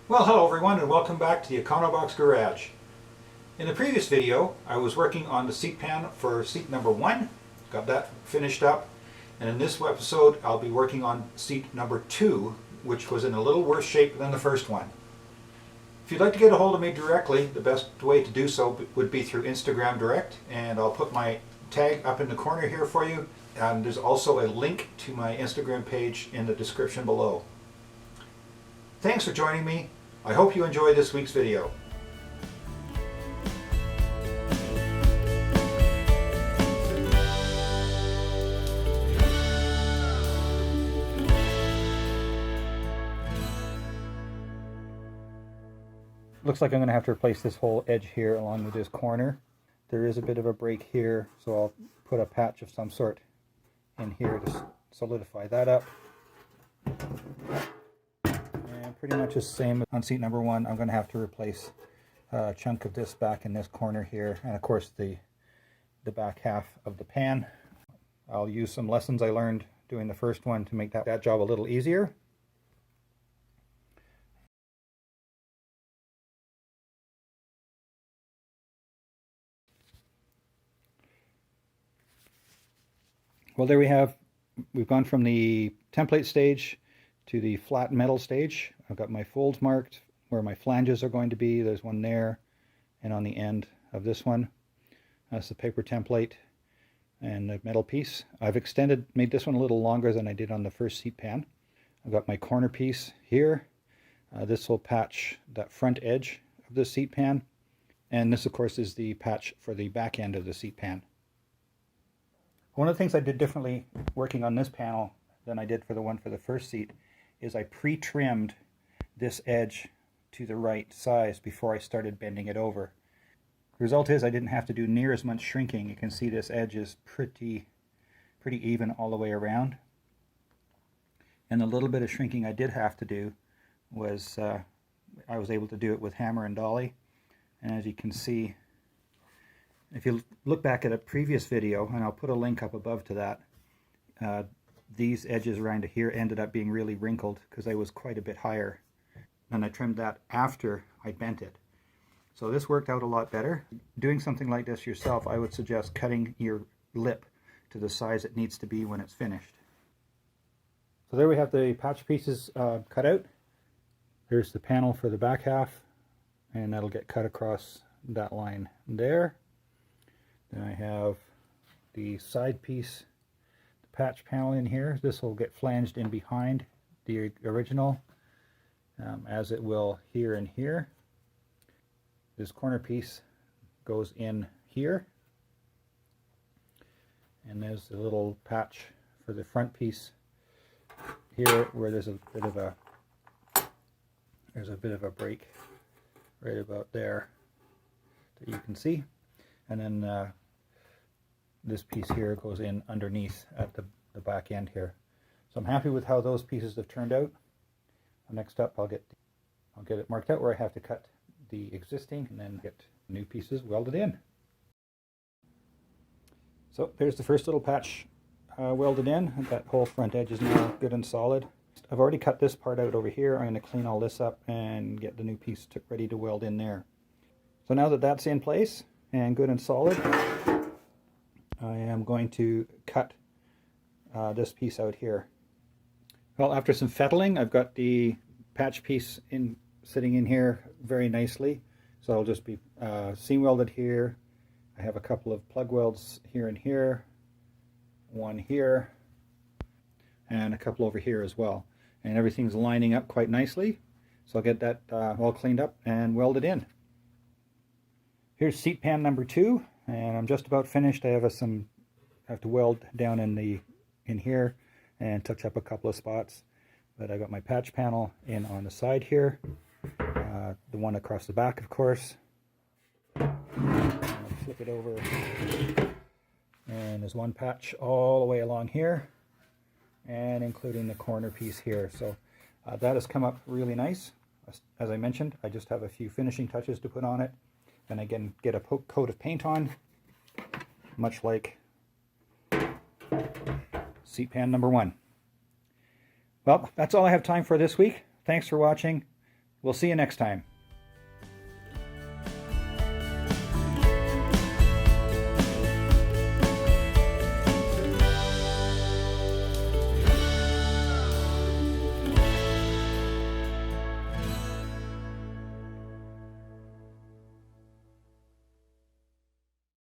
Well, hello everyone and welcome back to the Econobox Garage. In the previous video, I was working on the seat pan for seat number 1, got that finished up, and in this episode I'll be working on seat number 2, which was in a little worse shape than the first one. If you'd like to get a hold of me directly, the best way to do so would be through Instagram Direct, and I'll put my tag up in the corner here for you, and there's also a link to my Instagram page in the description below. Thanks for joining me. I hope you enjoyed this week's video. Looks like I'm going to have to replace this whole edge here along with this corner. There is a bit of a break here, so I'll put a patch of some sort in here to solidify that up. And pretty much the same on seat number 1. I'm going to have to replace a chunk of this back in this corner here, and of course the back half of the pan. I'll use some lessons I learned doing the first one to make that job a little easier. Well, there we've gone from the template stage to the flat metal stage. I've got my folds marked where my flanges are going to be. There's one there, and on the end of this one, that's the paper template and the metal piece. I've made this one a little longer than I did on the first seat pan. I've got my corner piece here. This will patch that front edge of the seat pan, and this of course is the patch for the back end of the seat pan. One of the things I did differently working on this panel than I did for the one for the first seat is I pre-trimmed this edge to the right size before I started bending it over. The result is I didn't have to do near as much shrinking. You can see this edge is pretty even all the way around. And the little bit of shrinking I did have to do was I was able to do it with hammer and dolly. And as you can see, if you look back at a previous video, and I'll put a link up above to that, these edges around here ended up being really wrinkled because I was quite a bit higher. And I trimmed that after I bent it. So this worked out a lot better. Doing something like this yourself, I would suggest cutting your lip to the size it needs to be when it's finished. So there we have the patch pieces cut out. There's the panel for the back half, and that'll get cut across that line there. Then I have the side piece, the patch panel in here. This will get flanged in behind the original, as it will here and here. This corner piece goes in here. And there's a little patch for the front piece here where there's a bit of a break right about there that you can see. And then this piece here goes in underneath at the back end here. So I'm happy with how those pieces have turned out. Next up, I'll get it marked out where I have to cut the existing and then get new pieces welded in. So there's the first little patch welded in. That whole front edge is now good and solid. I've already cut this part out over here. I'm going to clean all this up and get the new piece ready to weld in there. So now that that's in place and good and solid, I am going to cut this piece out here. Well, after some fettling, I've got the patch piece sitting in here very nicely. So I'll just be seam welded here. I have a couple of plug welds here and here, one here, and a couple over here as well. And everything's lining up quite nicely. So I'll get that all cleaned up and welded in. Here's seat pan number 2, and I'm just about finished. I have to weld down in here and touch up a couple of spots. But I got my patch panel in on the side here, the one across the back, of course. I'll flip it over, and there's one patch all the way along here, and including the corner piece here. So that has come up really nice. As I mentioned, I just have a few finishing touches to put on it, and again get a coat of paint on, much like seat pan number 1. Well, that's all I have time for this week. Thanks for watching. We'll see you next time.